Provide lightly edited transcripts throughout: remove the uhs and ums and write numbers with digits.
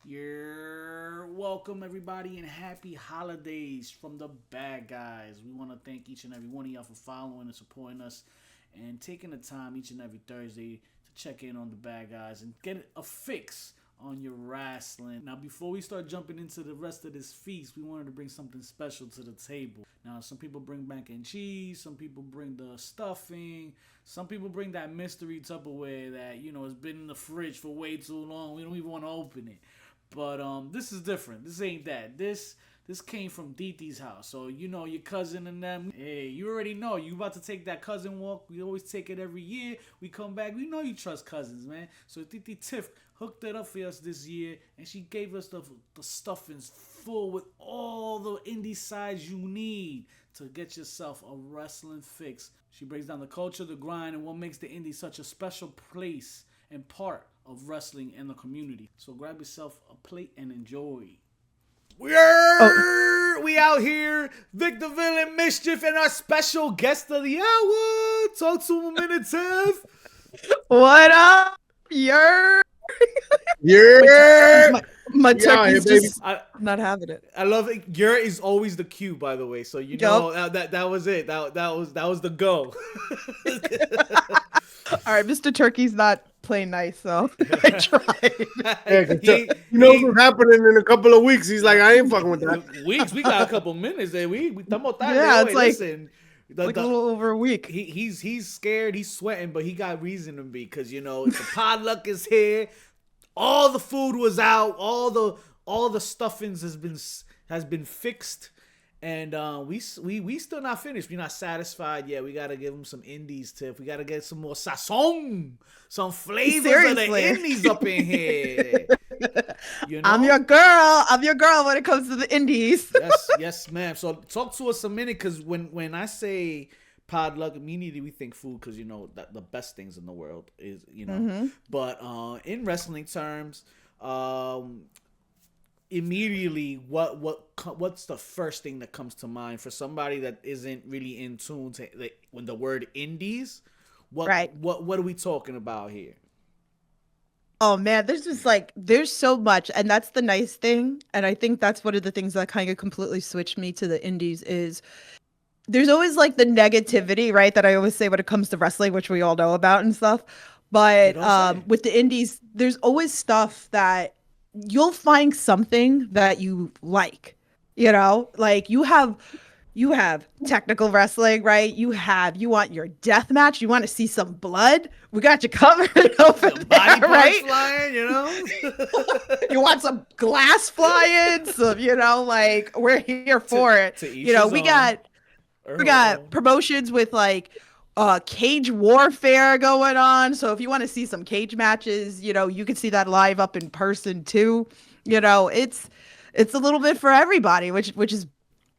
You're welcome, everybody, and happy holidays from the bad guys. We want to thank each and every one of y'all for following and supporting us and taking the time each and every Thursday to check in on the bad guys and get a fix on your wrestling. Now, before we start jumping into the rest of this feast, we wanted to bring something special to the table. Now, some people bring mac and cheese, some people bring the stuffing, some people bring that mystery Tupperware that, has been in the fridge for way too long. We don't even want to open it. But this is different. This ain't that. This came from Diti's house. So your cousin and them. Hey, you already know. You about to take that cousin walk. We always take it every year. We come back. We know you trust cousins, man. So Diti Tiff hooked it up for us this year, and she gave us the stuffings full with all the indie sides you need to get yourself a wrestling fix. She breaks down the culture, the grind, and what makes the indie such a special place and part of wrestling in the community. So grab yourself a plate and enjoy. We out here, Victor Villain Mischief, and our special guest of the hour. Talk to him a minute, Tiff. What up? You're my turkey's just not having it. I love it. Your is always the cue, by the way. So that was it. That was the go. All right, Mr. Turkey's not playing nice, so I tried. What's happening in a couple of weeks. He's like, I ain't fucking with that. Weeks? We got a couple minutes there. It's like a little over a week. He's scared. He's sweating, but he got reason to be because the PODLuck is here. All the food was out. All the stuffings has been fixed. And we still not finished. We're not satisfied yet. We gotta give them some indies, Tiff. We gotta get some more sazon, some flavors of the indies up in here. I'm your girl. I'm your girl when it comes to the indies. yes, ma'am. So talk to us a minute, because when I say PODLuck, immediately we think food, because that the best things in the world is Mm-hmm. But in wrestling terms, immediately what's the first thing that comes to mind for somebody that isn't really in tune to when the word indies? What are we talking about here? Oh man, there's so much, and that's the nice thing, and I think that's one of the things that kind of completely switched me to the indies is there's always like the negativity, right, that I always say when it comes to wrestling, which we all know about and stuff. But with the indies, there's always stuff that you'll find something that you like, like you have technical wrestling, right? You want your death match. You want to see some blood. We got you covered over there, body right? Flying, You want some glass flying, so like we're here for it. We got promotions with like cage warfare going on. So if you want to see some cage matches, you can see that live up in person too. It's a little bit for everybody, which is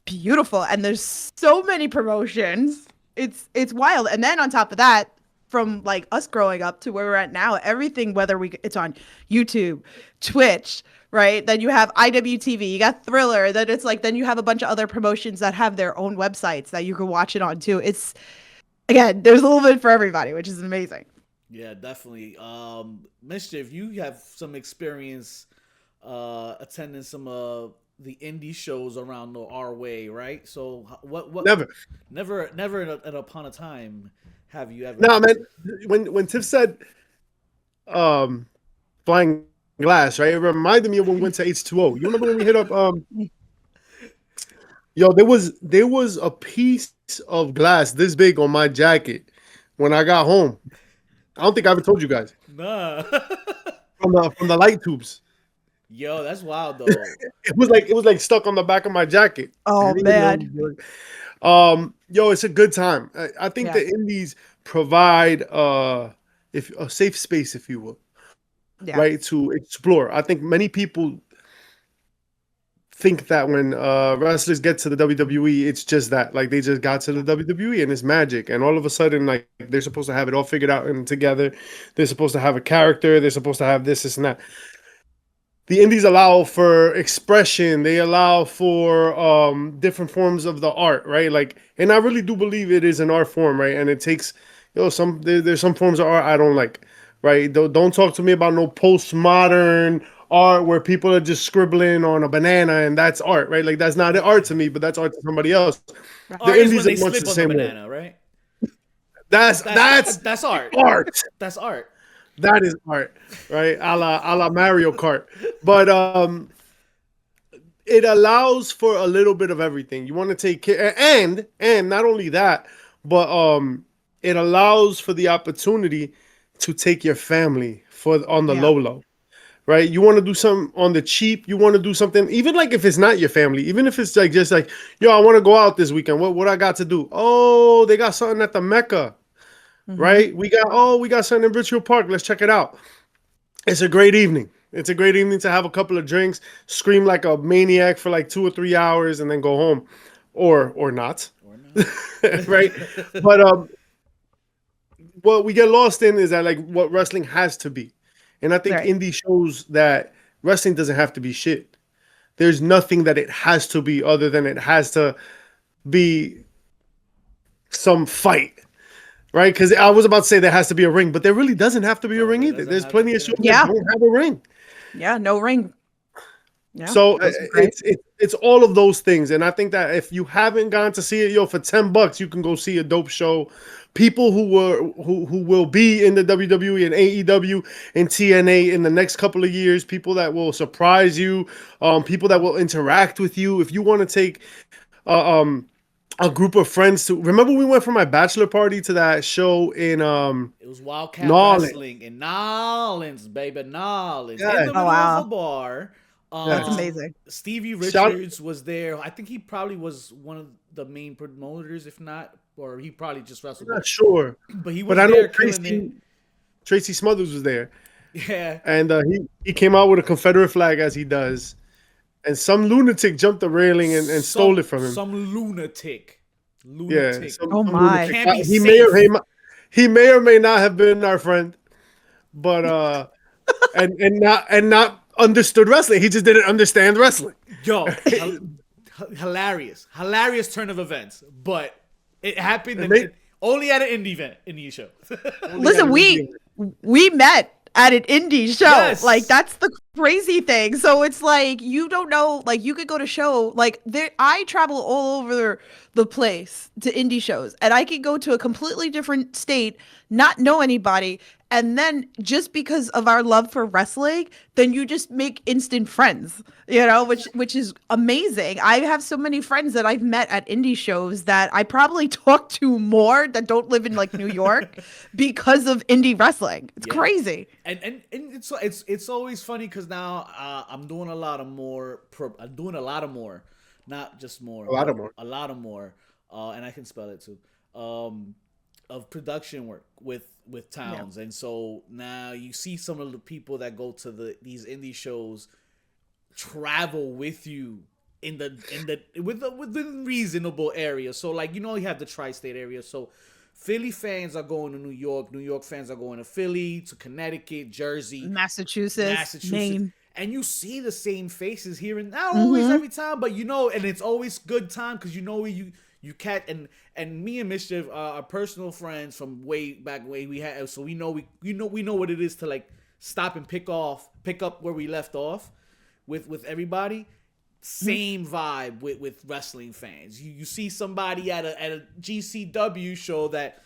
beautiful. And there's so many promotions. It's wild. And then on top of that, from like us growing up to where we're at now, everything, whether it's on YouTube, Twitch, right? Then you have IWTV, you got Thriller, then you have a bunch of other promotions that have their own websites that you can watch it on too. Again, there's a little bit for everybody, which is amazing. Yeah, definitely. Mischief, you have some experience attending some of the indie shows around our way, right? So what? Never upon a time have you ever? No, man. When Tiff said, flying glass, right? It reminded me of when we went to H2O. You remember when we hit up? Yo, there was a piece of glass this big on my jacket when I got home. I don't think I ever told you guys. Nah. from the light tubes. Yo, that's wild though. It was like stuck on the back of my jacket. Oh man. Yo, it's a good time. I think the indies provide a safe space, if you will, right, to explore. I think many people think that when wrestlers get to the WWE, it's just that, like, they just got to the WWE and it's magic, and all of a sudden, like, they're supposed to have it all figured out and together. They're supposed to have a character. They're supposed to have this and that. The indies allow for expression. They allow for different forms of the art, right? Like, and I really do believe it is an art form, right? And it takes, there's some forms of art I don't like, right? Don't talk to me about no postmodern art where people are just scribbling on a banana and that's art, right? Like that's not art to me, but that's art to somebody else. The Art is indies when they are much slip the on the same way. banana, right? That's That's art. art. That's art. That is art, right? A la Mario Kart. But it allows for a little bit of everything. You want to take care, and not only that, but it allows for the opportunity to take your family for on the low, right? You want to do something on the cheap. You want to do something, even like if it's not your family, even if it's like just like, yo, I want to go out this weekend. What I got to do? Oh, they got something at the Mecca, right? We got something in Richfield Park. Let's check it out. It's a great evening. It's a great evening to have a couple of drinks, scream like a maniac for like 2 or 3 hours, and then go home, or not, Or not. right? But what we get lost in is that like what wrestling has to be, and I think Right. indie shows that wrestling doesn't have to be shit. There's nothing that it has to be other than it has to be some fight. Right, because I was about to say there has to be a ring, but there really doesn't have to be a ring either. There's plenty of shows that don't have a ring. Yeah, no ring. Yeah. So it's all of those things, and I think that if you haven't gone to see it, yo, for $10, you can go see a dope show. People who will be in the WWE and AEW and TNA in the next couple of years, people that will surprise you, people that will interact with you. If you want to take a group of friends to remember, we went for my bachelor party to that show in it was Wildcat Nolens. Wrestling in Nolens, baby, Nolens, Yeah. in the middle of a bar. That's amazing. Stevie Richards was there. I think he probably was one of the main promoters, if not, or he probably just wrestled. I'm not sure, but he was but I there know killing Tracy Smothers was there. it. Yeah, And he came out with a Confederate flag as he does, and some lunatic jumped the railing and stole it from him. Some lunatic. Yeah. Oh my! Can't be He safe. may or may not have been our friend, but and not understood wrestling. He just didn't understand wrestling. Yo, hilarious turn of events, but it happened only at an indie show. Listen, we met at an indie show. Yes. Like that's the crazy thing. So it's like you don't know, like you could go to show like there I travel all over the place to indie shows, and I could go to a completely different state, not know anybody, and then just because of our love for wrestling, then you just make instant friends, you know, which is amazing. I have so many friends that I've met at indie shows that I probably talk to more that don't live in like New York because of indie wrestling. It's crazy. And it's always funny because now I'm doing a lot of more. Not just more. A lot of more. And I can spell it too. Of production work with towns, and so now you see some of the people that go to these indie shows travel with you within reasonable areas. So like, you know, you have the tri-state area. So Philly fans are going to New York. New York fans are going to Philly, to Connecticut, Jersey, Massachusetts. Maine. And you see the same faces here, and not always every time, but you know, and it's always good time because you know you catch, and me and Mischief are personal friends from way back we had, so we know what it is to like stop and pick up where we left off with everybody. Same vibe with wrestling fans. You see somebody at a GCW show that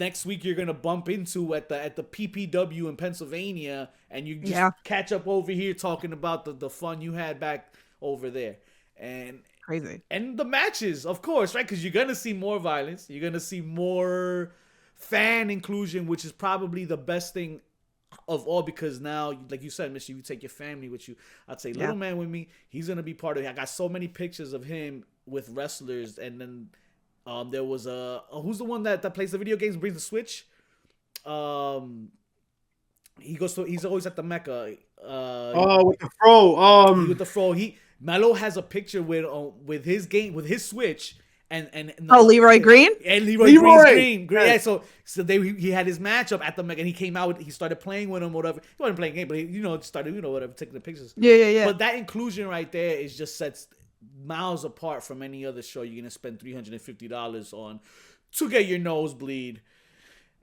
next week you're gonna bump into at the PPW in Pennsylvania, and you just catch up over here talking about the fun you had back over there. And Crazy. And the matches, of course, right? Because you're gonna see more violence, you're gonna see more fan inclusion, which is probably the best thing of all, because now, like you said, Mister, you take your family with you. I'd say Little Man with me, he's gonna be part of it. I got so many pictures of him with wrestlers, and then there was who's the one that plays the video games and brings the Switch? He's always at the Mecca. With the fro. With the fro. Melo has a picture with his Switch and Leroy Green? And Leroy Green. Yeah, so he had his matchup at the Mecca, and he came out, he started playing with him, whatever. He wasn't playing game, but he started, whatever, taking the pictures. Yeah. But that inclusion right there is just sets miles apart from any other show you're gonna spend $350 on to get your nosebleed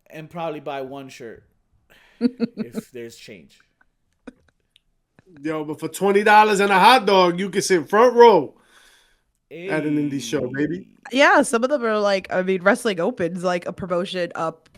and probably buy one shirt if there's change. Yo, but for $20 and a hot dog, you can sit front row at an indie show, baby. Yeah, some of them are like, I mean, Wrestling Open's like a promotion up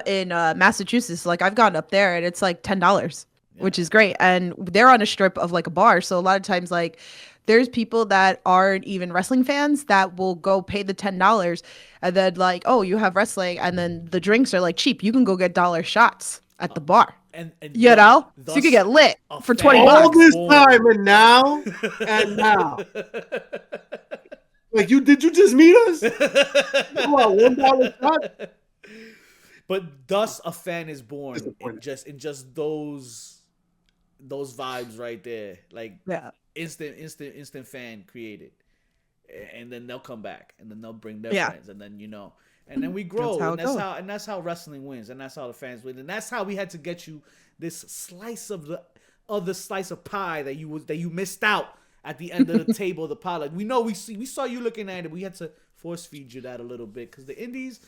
in Massachusetts. Like I've gone up there and it's like $10, which is great. And they're on a strip of like a bar. So a lot of times like there's people that aren't even wrestling fans that will go pay the $10 and then like, oh, you have wrestling and then the drinks are like cheap. You can go get dollar shots at the bar. And you know? So you can get lit for $20. All this time and now. Like did you just meet us? $1 shot? But thus a fan is born in just those vibes right there. Like instant fan created. And then they'll come back and then they'll bring their friends and then and then we grow and that's how wrestling wins and that's how the fans win and that's how we had to get you this slice of the other slice of pie that you missed out at the end of the table of the pie. Like we saw you looking at it. We had to force feed you that a little bit because the indies,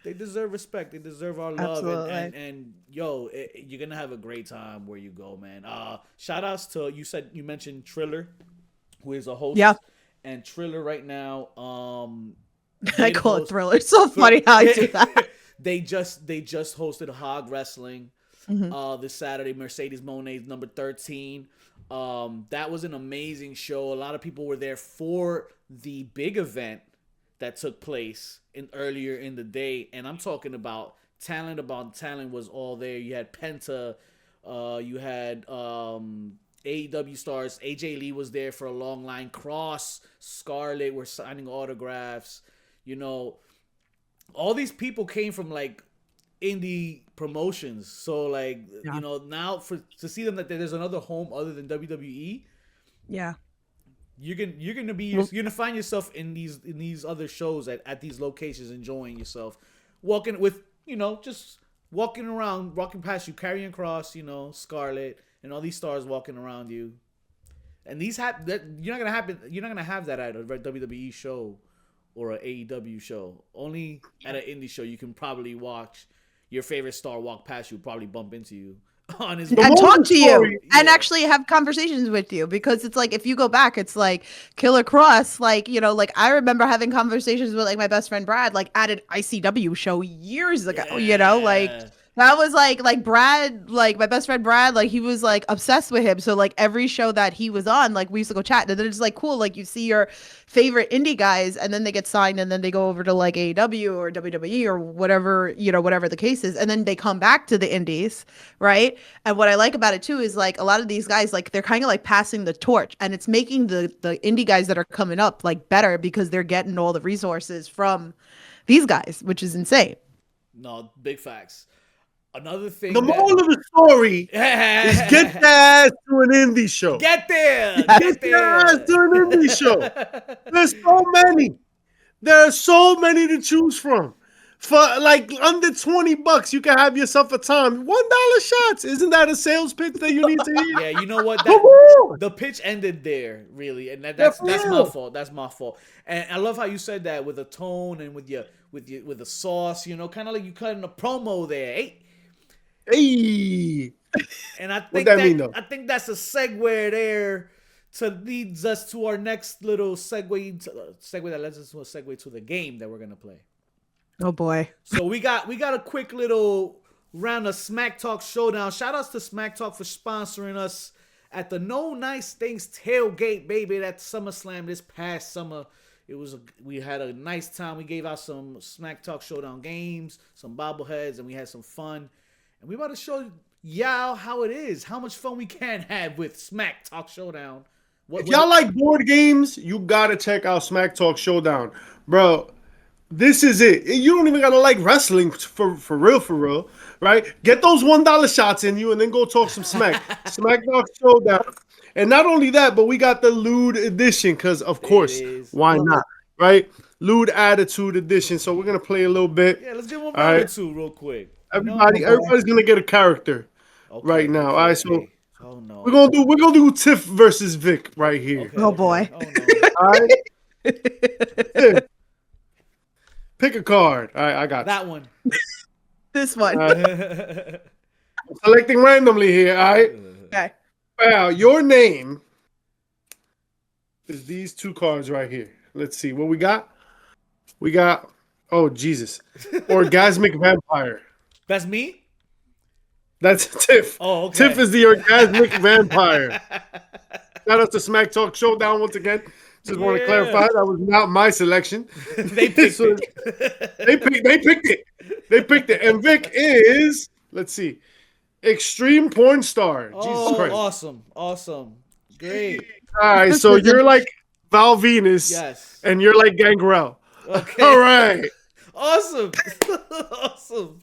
they deserve respect. They deserve our love. And yo, you're gonna have a great time where you go, man. Shout outs to you mentioned Triller, who is a host. Yeah. And Triller right now, I call it Thriller. It's so funny how I do that. They just hosted Hog Wrestling this Saturday, Mercedes Monet's number 13. That was an amazing show. A lot of people were there for the big event that took place earlier in the day, and I'm talking about talent was all there. You had Penta, you had AEW stars. AJ Lee was there for a long line. Cross, Scarlett were signing autographs. All these people came from like indie promotions. So like now to see them that there's another home other than WWE. Yeah. You're gonna find yourself in these other shows at these locations, enjoying yourself, walking with just walking around, walking past you, Karrion Kross, Scarlett, and all these stars walking around you, and you're not gonna have that at a WWE show or an AEW show. Only at an indie show you can probably watch your favorite star walk past you, probably bump into you on his and talk to you and actually have conversations with you, because it's like if you go back, it's like Killer Cross, like like I remember having conversations with like my best friend Brad, like at an ICW show years ago. Like that was like Brad, like my best friend Brad, like he was like obsessed with him. So like every show that he was on, like we used to go chat, and then it's like cool, like you see your favorite indie guys and then they get signed and then they go over to like AEW or WWE or whatever, whatever the case is, and then they come back to the indies, right? And what I like about it too is like a lot of these guys, like they're kind of like passing the torch, and it's making the indie guys that are coming up like better because they're getting all the resources from these guys, which is insane. No, big facts. Another thing. The moral of the story is get your ass to an indie show. Get there. Get your ass to an indie show. There's so many. There are so many to choose from. For like under $20, you can have yourself a time. $1 shots. Isn't that a sales pitch that you need to hear? Yeah, you know what? The pitch ended there, really, and that's my fault. That's my fault. And I love how you said that with a tone and with the sauce. Kind of like you cutting a promo there. Hey. And I think I think that's a segue there to leads us to our next little segue that leads us to a segue to the game that we're gonna play. Oh boy! So we got a quick little round of Smack Talk Showdown. Shout outs to Smack Talk for sponsoring us at the No Nice Things tailgate, baby. At SummerSlam this past summer. We had a nice time. We gave out some Smack Talk Showdown games, some bobbleheads, and we had some fun. And we about to show y'all how it is, how much fun we can have with Smack Talk Showdown. If y'all like board games, you gotta check out Smack Talk Showdown, bro. This is it. You don't even gotta like wrestling for real, right? Get those $1 shots in you, and then go talk some smack. Smack Talk Showdown, and not only that, but we got the lewd edition, because of course, why not, right? Lewd Attitude edition. So we're gonna play a little bit. Yeah, let's get one round or two real quick. Everybody's gonna get a character right now. All right, so no. we're gonna do Tiff versus Vic right here. Okay, oh boy! Oh, no. All right, pick a card. All right, I got that one. This one. I'm selecting randomly here. All right. Okay. Well, your name is these two cards right here. Let's see what we got. We got, oh Jesus, orgasmic vampire. That's me. That's Tiff. Oh, okay. Tiff is the orgasmic vampire. Shout out to Smack Talk Showdown once again. Just want to clarify that was not my selection. They picked it. They picked it. They picked it. And Vic is, let's see, extreme porn star. Oh, Jesus Christ. awesome, great. All right, so you're like Val Venus, Yes, and you're like Gangrel. okay. All right, Awesome. Awesome.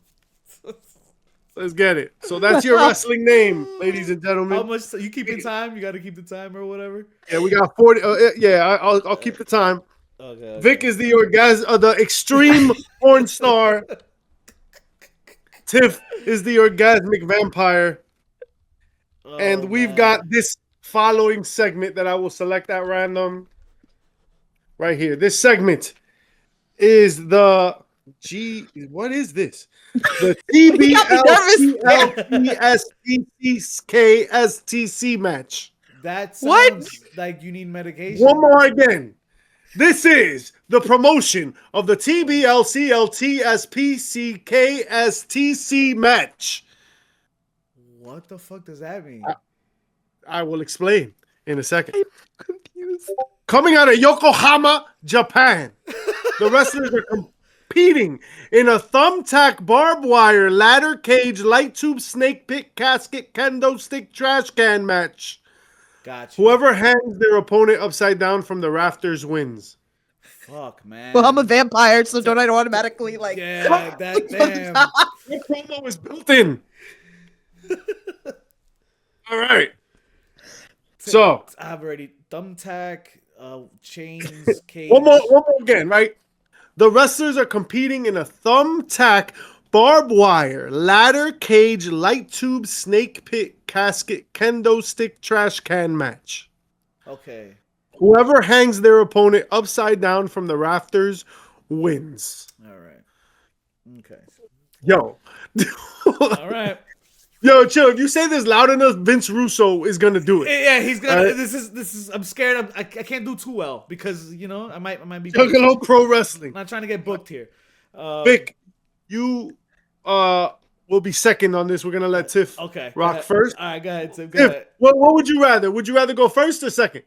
let's get it. So that's your wrestling name, ladies and gentlemen. How much you keeping time? You got to keep the time or whatever. Yeah, we got 40. Yeah, I'll keep the time. Okay. Vic is the the extreme porn star. Tiff is the orgasmic vampire. And we've got this following segment that I will select at random right here. This segment is the what is this? The TBLCLTSPCKSTC match. That sounds like you need medication. One more again. This is the promotion of the TBLCLTSPCKSTC match. What the fuck does that mean? I will explain in a second. I'm confused. Coming out of Yokohama, Japan, the wrestlers are competing in a thumbtack, barbed wire, ladder cage, light tube, snake pit, casket, kendo stick, trash can match. Gotcha. Whoever hangs their opponent upside down from the rafters wins. Fuck, man. Well, I'm a vampire, so don't I automatically like? Yeah, that damn. The promo is built in. All right. So I've already thumbtack, chains, cage. one more again, right? The wrestlers are competing in a thumbtack, barbed wire, ladder cage, light tube, snake pit, casket, kendo stick, trash can match. Okay. Whoever hangs their opponent upside down from the rafters wins. All right. Okay. Yo. All right. Yo, chill. If you say this loud enough, Vince Russo is gonna do it. Yeah, he's gonna. Right. This is. I'm scared. I can't do too well because I might be. Juggalo Pro Wrestling. I'm not trying to get booked here. Vic, you will be second on this. We're gonna let Tiff rock first. All right, go ahead, Tiff. Go Tiff, ahead. what would you rather? Would you rather go first or second?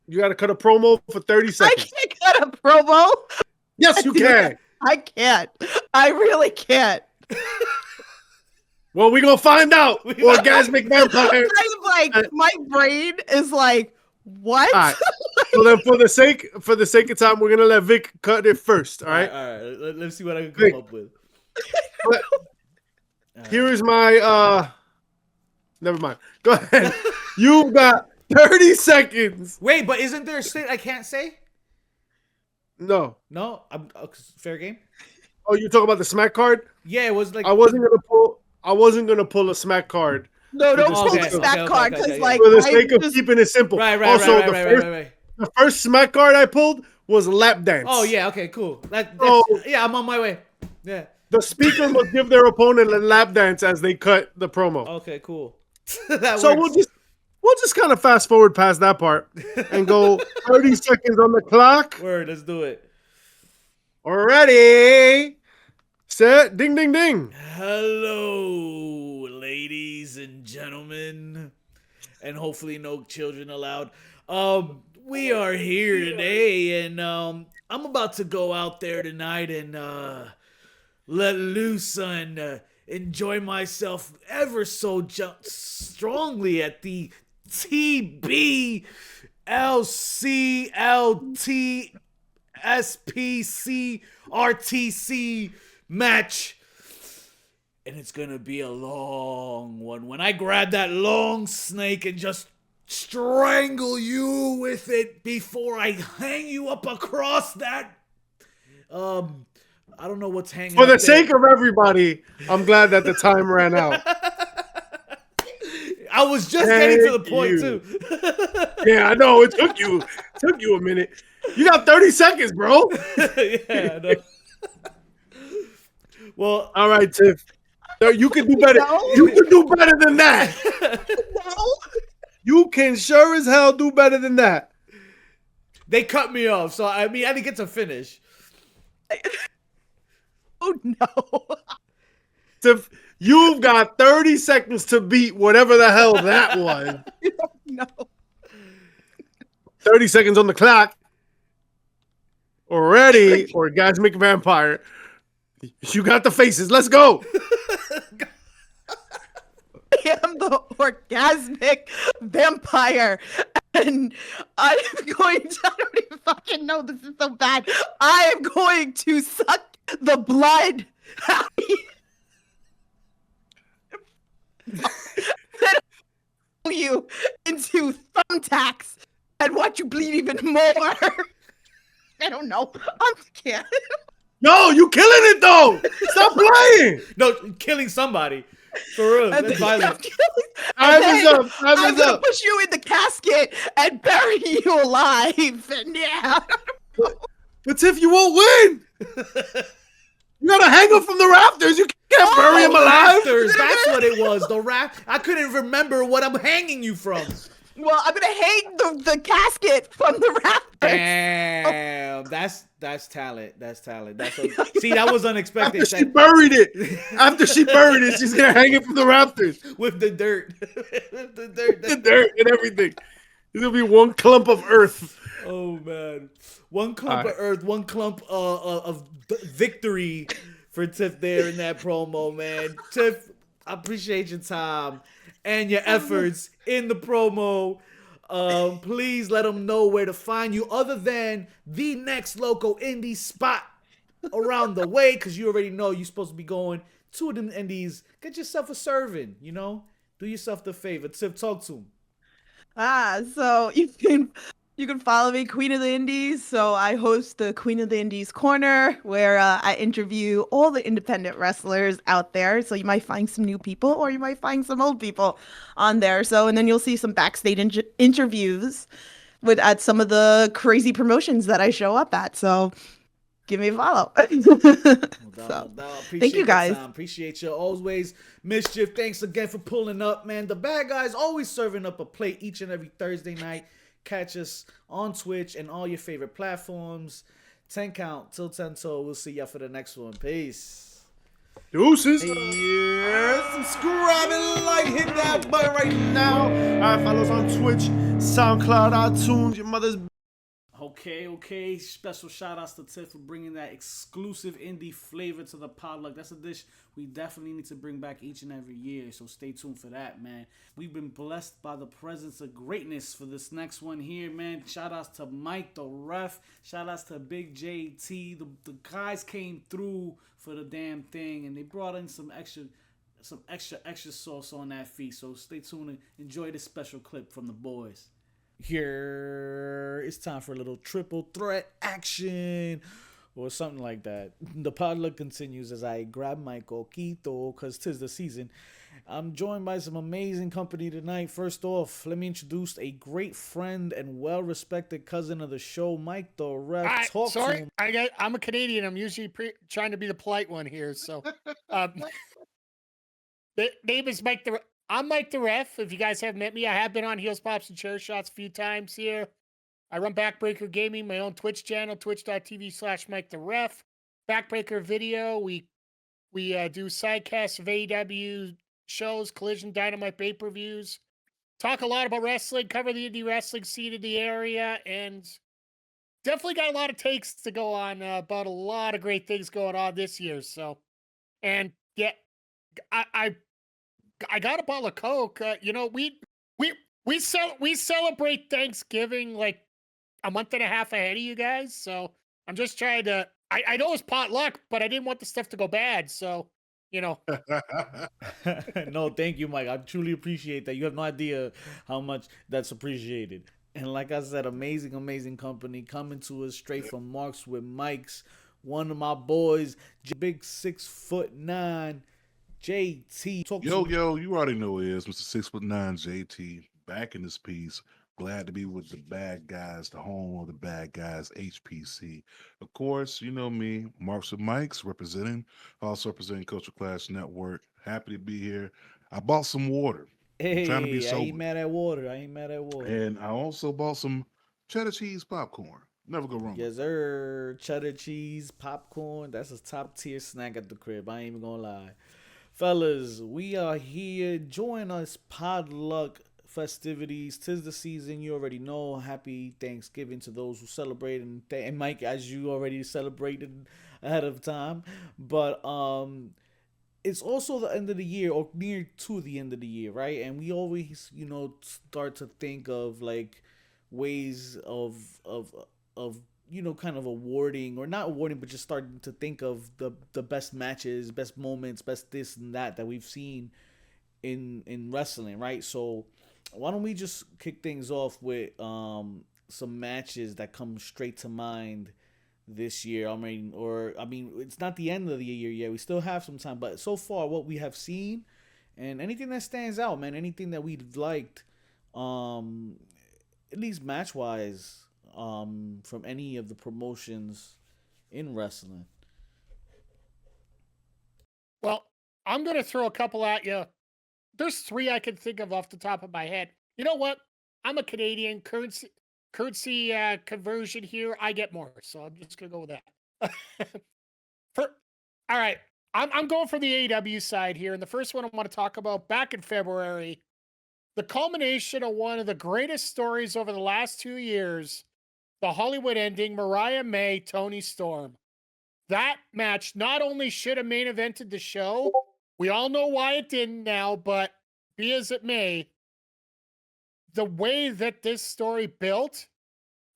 You got to cut a promo for 30 seconds. I can't cut a promo. Yes, you can. I can't. I really can't. Well, we're going to find out. Orgasmic vampire. I'm like, my brain is like, what? All right. So then for the sake of time, we're going to let Vic cut it first. All right. All right. Let's see what I can come Vic. up with. Here is my, never mind. Go ahead. You got 30 seconds. Wait, but isn't there a state I can't say? No. No, I'm fair game. Oh, you talking about the smack card? Yeah, it was like I wasn't gonna pull a smack card. No, don't pull Okay, the smack okay, card okay, because, yeah. like, For the sake I'm of just- keeping it simple. right. Also, the first smack card I pulled was lap dance. Oh yeah, okay, cool. That's Oh. yeah, I'm on my way. Yeah. The speaker must give their opponent a lap dance as they cut the promo. Okay, cool. That So works. we'll just kind of fast forward past that part and go 30 seconds on the clock. Word, let's do it. Ready, set, ding, ding, ding. Hello, ladies and gentlemen, and hopefully no children allowed. We are here today, and I'm about to go out there tonight and let loose and enjoy myself ever so strongly at the TBLCLTSPCRTC match. And it's gonna be a long one. When I grab that long snake and just strangle you with it before I hang you up across that. I don't know what's hanging. For up the there. sake of everybody, I'm glad that the time ran out. I was just getting to the point too. Yeah, I know. It took you a minute. You got 30 seconds, bro. Yeah, I know. Well, All right, Tiff. You can do better. No. You can do better than that. No. You can sure as hell do better than that. They cut me off, so I mean I didn't get to finish. Oh no. You've got 30 seconds to beat whatever the hell that was. No. 30 seconds on the clock. Already, orgasmic vampire. You got the faces. Let's go. I am the orgasmic vampire, and I'm going to, I don't even fucking know, this is so bad. I am going to suck the blood out of you into thumbtacks and watch you bleed even more. I don't know. I can't. Yo, you killing it though. Stop playing. No, killing somebody. For real. That's violent. I'm gonna push you in the casket and bury you alive. And yeah. But Tiff, you won't win. You gotta hang him from the rafters. You can't bury him alive. Rafters. That's what it was. The raft. I couldn't remember what I'm hanging you from. Well, I'm gonna hang the casket from the rafters. Damn, that's talent. That's talent. See, that was unexpected. After she buried it, she's gonna hang it from the rafters with the dirt, the dirt and everything. It's gonna be one clump of earth. Oh man, one clump of earth, one clump of victory for Tiff there in that promo, man. Tiff, I appreciate your time and your efforts in the promo. Please let them know where to find you other than the next local indie spot around the way, because you already know you're supposed to be going to them indies. Get yourself a serving, you know? Do yourself the favor. Tiff, talk to him. So you can follow me, Queen of the Indies. So I host the Queen of the Indies Corner, where I interview all the independent wrestlers out there. So you might find some new people, or you might find some old people on there. And then you'll see some backstage interviews at some of the crazy promotions that I show up at. So give me a follow. Thank you guys. Appreciate you always. Mischief, thanks again for pulling up, man. The Bad Guys always serving up a plate each and every Thursday night. Catch us on Twitch and all your favorite platforms. 10 count till 10 toe. We'll see y'all for the next one. Peace. Deuces. Yeah, subscribe and like, hit that button right now. All right, follow us on Twitch, SoundCloud, iTunes, your mother's. Okay. Special shout outs to Tiff for bringing that exclusive indie flavor to the potluck. That's a dish we definitely need to bring back each and every year. So stay tuned for that, man. We've been blessed by the presence of greatness for this next one here, man. Shout outs to Mike the Ref. Shout outs to Big JT. The guys came through for the damn thing, and they brought in some extra sauce on that feast. So stay tuned and enjoy this special clip from the boys. Here it's time for a little triple threat action or something like that. The potluck continues as I grab my coquito because 'tis the season. I'm joined by some amazing company tonight. First off, let me introduce a great friend and well-respected cousin of the show, Mike the Ref. I'm a Canadian. I'm usually trying to be the polite one here. So, the name is Mike the. I'm Mike the Ref. If you guys haven't met me, I have been on Heels, Pops, and Chair Shots a few times here. I run Backbreaker Gaming, my own Twitch channel, twitch.tv/Mike the Ref. Backbreaker Video, we do sidecasts of AEW shows, Collision, Dynamite, pay-per-views. Talk a lot about wrestling, cover the indie wrestling scene in the area, and definitely got a lot of takes to go on about a lot of great things going on this year. So, and yeah, I got a bottle of Coke. We celebrate Thanksgiving like a month and a half ahead of you guys. So I'm just trying to. I know it's potluck, but I didn't want the stuff to go bad. So No, thank you, Mike. I truly appreciate that. You have no idea how much that's appreciated. And like I said, amazing company coming to us straight from Marks with Mike's. One of my boys, big 6'9". JT. Yo, you already know it is Mr. 6'9" JT back in this piece. Glad to be with the Bad Guys, the home of the Bad Guys, HPC. Of course, you know me, Marks with Mikes, also representing Culture Clash Network. Happy to be here. I bought some water. I'm trying to be Hey, I ain't sober. mad at water. I ain't mad at water. And I also bought some cheddar cheese popcorn. Never go wrong with Yes, sir. Cheddar cheese, popcorn. That's a top tier snack at the crib. I ain't even gonna lie. Fellas, we are here. Join us, Podluck festivities. Tis the season. You already know. Happy Thanksgiving to those who celebrate. And Mike, as you already celebrated ahead of time. But it's also the end of the year or near to the end of the year, right? And we always, start to think of like ways of kind of awarding or not awarding, but just starting to think of the best matches, best moments, best this and that we've seen in wrestling, right? So why don't we just kick things off with some matches that come straight to mind this year. I mean, it's not the end of the year yet. We still have some time, but so far, what we have seen, and anything that stands out, man, anything that we've liked, um, at least match wise, from any of the promotions in wrestling. Well, I'm going to throw a couple at you. There's three I can think of off the top of my head. You know what? I'm a Canadian currency conversion here. I get more, so I'm just gonna go with that. All right, I'm going for the AEW side here, and the first one I want to talk about back in February, the culmination of one of the greatest stories over the last 2 years, the Hollywood ending, Mariah May, Tony Storm. That match not only should have main evented the show, we all know why it didn't now, but be as it may, the way that this story built,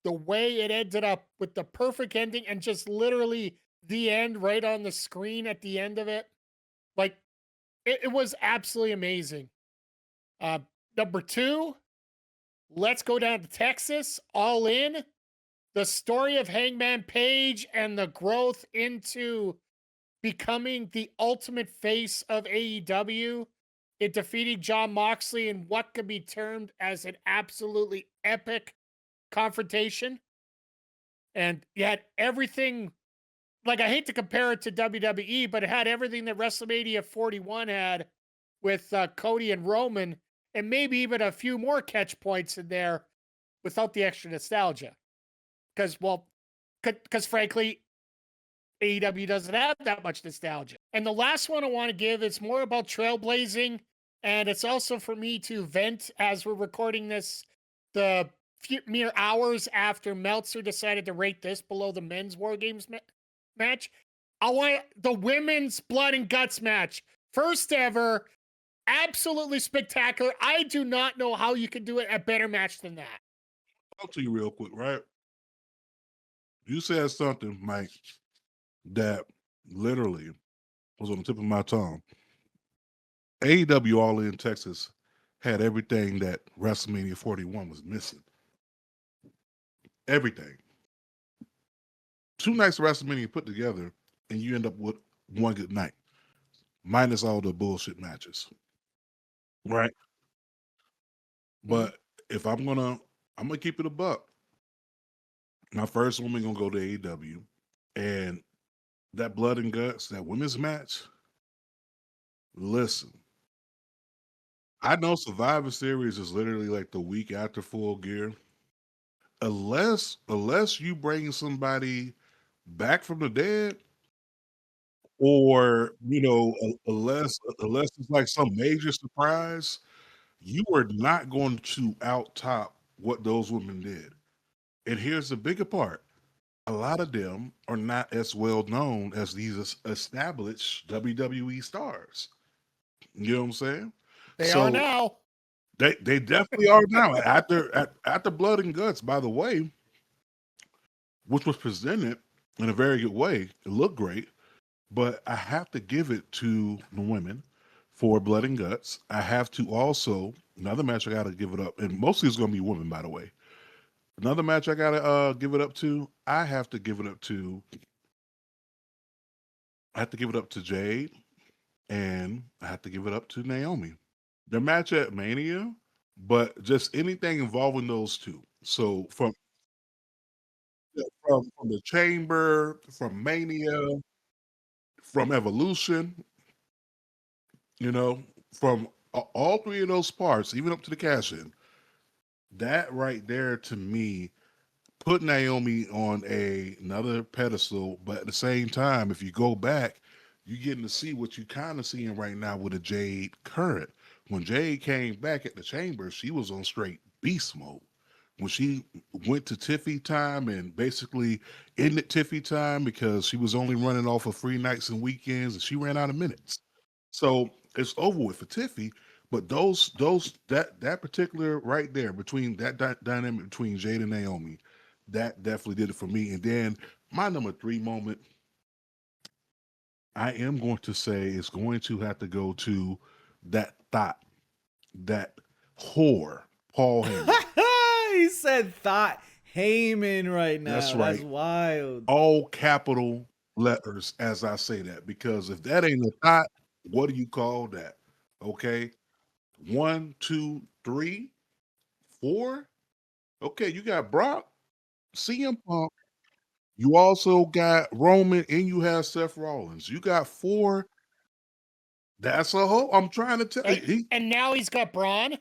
the way it ended up with the perfect ending and just literally the end right on the screen at the end of it, like it was absolutely amazing. Uh, Number two, let's go down to Texas, All In. The story of Hangman Page and the growth into becoming the ultimate face of AEW. It defeating John Moxley in what could be termed as an absolutely epic confrontation. And you had everything, like I hate to compare it to WWE, but it had everything that WrestleMania 41 had with Cody and Roman, and maybe even a few more catch points in there without the extra nostalgia. Because frankly, AEW doesn't have that much nostalgia. And the last one I want to give is more about trailblazing, and it's also for me to vent as we're recording this the mere hours after Meltzer decided to rate this below the men's War Games match. I want the women's Blood and Guts match. First ever, absolutely spectacular. I do not know how you can do it a better match than that. I'll tell you real quick, right? You said something, Mike, that literally was on the tip of my tongue. AEW All In Texas had everything that WrestleMania 41 was missing. Everything. 2 nights of WrestleMania put together, and you end up with one good night, minus all the bullshit matches. Right? But if I'm gonna keep it a buck. My first woman gonna go to AEW, and that Blood and Guts, that women's match. Listen, I know Survivor Series is literally like the week after Full Gear. Unless you bring somebody back from the dead, or unless it's like some major surprise, you are not going to out top what those women did. And here's the bigger part. A lot of them are not as well known as these established WWE stars. You know what I'm saying? They are now. They definitely are now. After Blood and Guts, by the way, which was presented in a very good way. It looked great, but I have to give it to the women for Blood and Guts. I have to also, another match I got to give it up, and mostly it's going to be women, by the way. Another match I got to give it up to, I have to give it up to Jade, and I have to give it up to Naomi. Their match at Mania, but just anything involving those two. So from the Chamber, from Mania, from Evolution, from all three of those parts, even up to the cash in, that right there to me put Naomi on another pedestal. But at the same time, if you go back, you're getting to see what you kind of seeing right now with a Jade current. When Jade came back at the chamber, she was on straight beast mode. When she went to Tiffy time and basically ended Tiffy time because she was only running off of free nights and weekends, and she ran out of minutes. So it's over with for Tiffy. But that particular right there between that dynamic between Jade and Naomi, that definitely did it for me. And then my number 3 moment, I am going to say, is going to have to go to that thought, that whore, Paul Heyman. He said thought Heyman right now. That's right. That's wild. All capital letters as I say that, because if that ain't a thought, what do you call that? Okay. 1, 2, 3, 4. Okay, you got Brock, CM Punk. You also got Roman, and you have Seth Rollins. You got 4. That's a whole. I'm trying to tell you. And now he's got Braun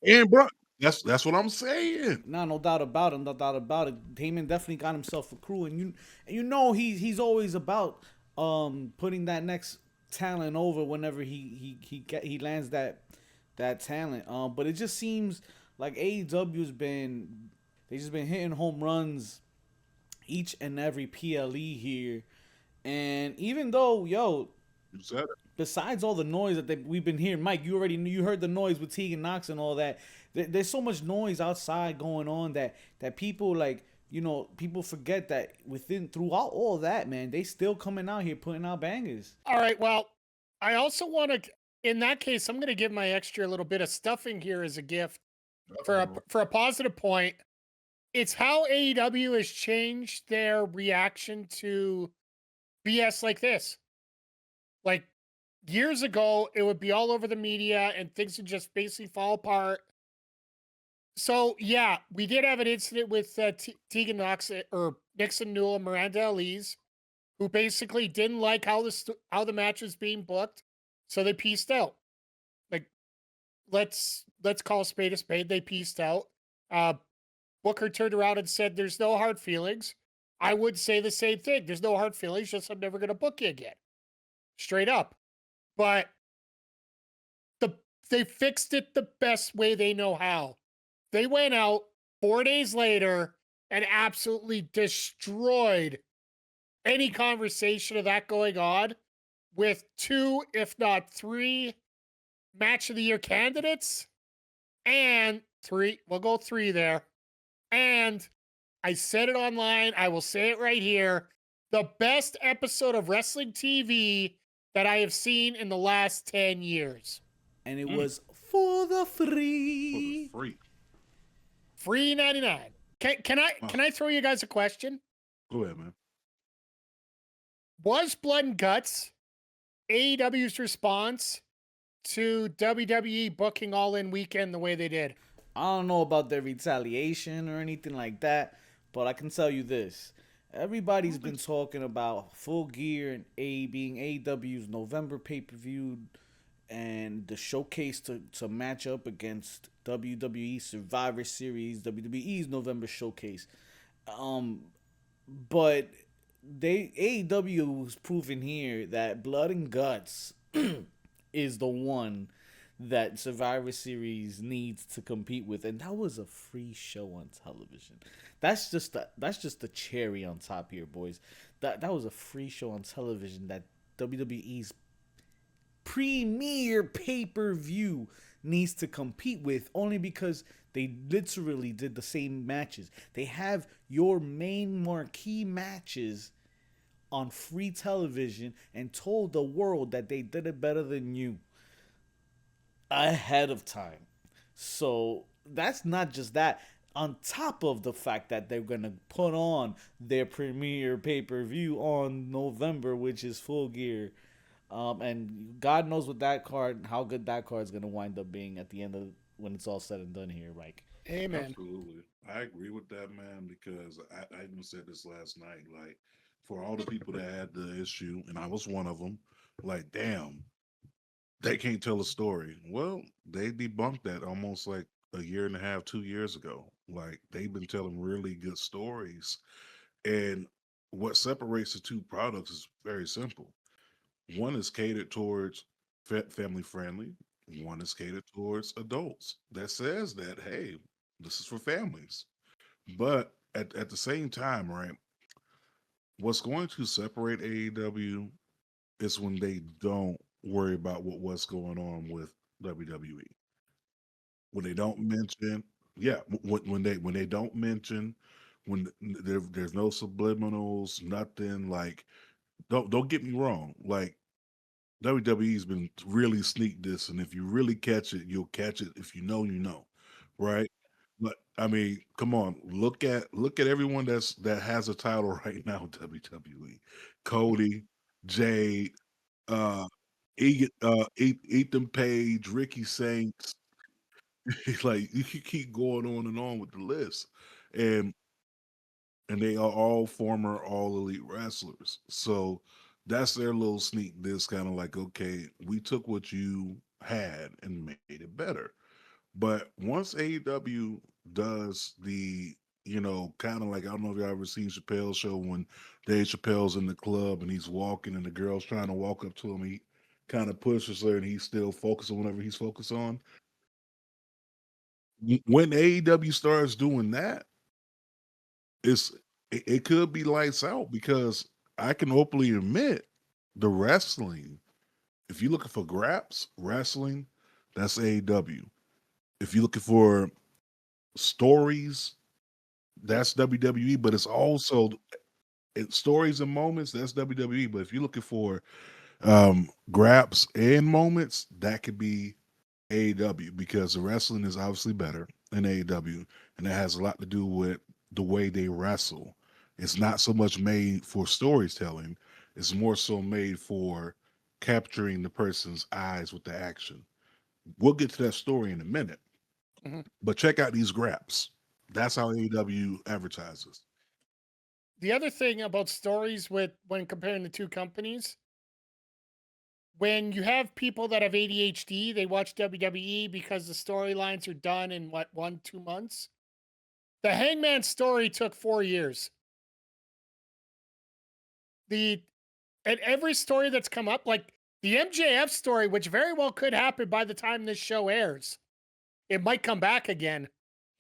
And Brock. That's what I'm saying. No doubt about it. No doubt about it. Heyman definitely got himself a crew, and you know he's always about putting that next talent over whenever he lands that talent. But it just seems like AEW's been hitting home runs each and every PLE here, and even though You said it. besides all the noise that we've been hearing, Mike, you heard the noise with Tegan Knox and all that. There's so much noise outside going on that people people forget that throughout all that, man, they still coming out here putting out bangers. All right, well, I also want to, in that case, I'm going to give my extra little bit of stuffing here as a gift for a positive point. It's how AEW has changed their reaction to BS like this. Like years ago, it would be all over the media and things would just basically fall apart. So yeah, we did have an incident with Tegan Knox or Nixon Newell and Miranda Elise, who basically didn't like how the match was being booked, so they pieced out. Like, let's call a spade a spade. They pieced out. Booker turned around and said, "There's no hard feelings." I would say the same thing. There's no hard feelings. Just I'm never going to book you again. Straight up. But they fixed it the best way they know how. They went out 4 days later and absolutely destroyed any conversation of that going on with 2, if not 3 match of the year candidates and 3. We'll go 3 there. And I said it online. I will say it right here. The best episode of wrestling TV that I have seen in the last 10 years. And it was for the free. For the free. Free 99. Can I throw you guys a question? Go ahead, man. Was Blood and Guts AEW's response to WWE booking All In Weekend the way they did? I don't know about their retaliation or anything like that, but I can tell you this. Everybody's been talking about Full Gear and being AEW's November pay-per-view and the showcase to match up against WWE Survivor Series, WWE's November showcase. But AEW was proving here that Blood and Guts is the one that Survivor Series needs to compete with, and that was a free show on television. That's just the cherry on top here, boys. That was a free show on television that WWE's premier pay-per-view needs to compete with, only because they literally did the same matches. They have your main marquee matches on free television and told the world that they did it better than you ahead of time. So that's not just that. On top of the fact that they're going to put on their premier pay-per-view on November, which is Full Gear. And God knows what that card, how good that card is going to wind up being at the end of when it's all said and done here, Mike. Amen. Absolutely. I agree with that, man, because I even said this last night. Like, for all the people that had the issue, and I was one of them, like, damn, they can't tell a story. Well, they debunked that almost like a year and a half, 2 years ago. Like they've been telling really good stories. And what separates the two products is very simple. One is catered towards family friendly, one is catered towards adults. That says that, hey, this is for families. But at the same time, right, what's going to separate AEW is when they don't worry about what's going on with WWE. When they don't mention, yeah, when they don't mention, when there's no subliminals, nothing like. Don't get me wrong, like WWE's been really sneak this, and if you really catch it, you'll catch it. If you know, you know, right? But I mean, come on, look at everyone that has a title right now in WWE. Cody, Jade, uh, Ethan Page, Ricky Saints. Like you can keep going on and on with the list, and they are all former all elite wrestlers. So that's their little sneak this kind of like, okay, we took what you had and made it better. But once AEW does the, kind of like, I don't know if y'all ever seen Chappelle's show when Dave Chappelle's in the club and he's walking and the girl's trying to walk up to him. He kind of pushes her and he's still focused on whatever he's focused on. When AEW starts doing that, it's it could be lights out because I can openly admit the wrestling. If you're looking for graps, wrestling, that's AEW. If you're looking for stories, that's WWE. But it's also stories and moments, that's WWE. But if you're looking for graps and moments, that could be AEW because the wrestling is obviously better than AEW, and that has a lot to do with the way they wrestle. It's not so much made for storytelling; it's more so made for capturing the person's eyes with the action. We'll get to that story in a minute, but check out these graps. That's how AEW advertises. The other thing about stories when comparing the two companies, when you have people that have ADHD, they watch WWE because the storylines are done in 1-2 months. The Hangman story took 4 years. And every story that's come up, like the MJF story, which very well could happen by the time this show airs, it might come back again.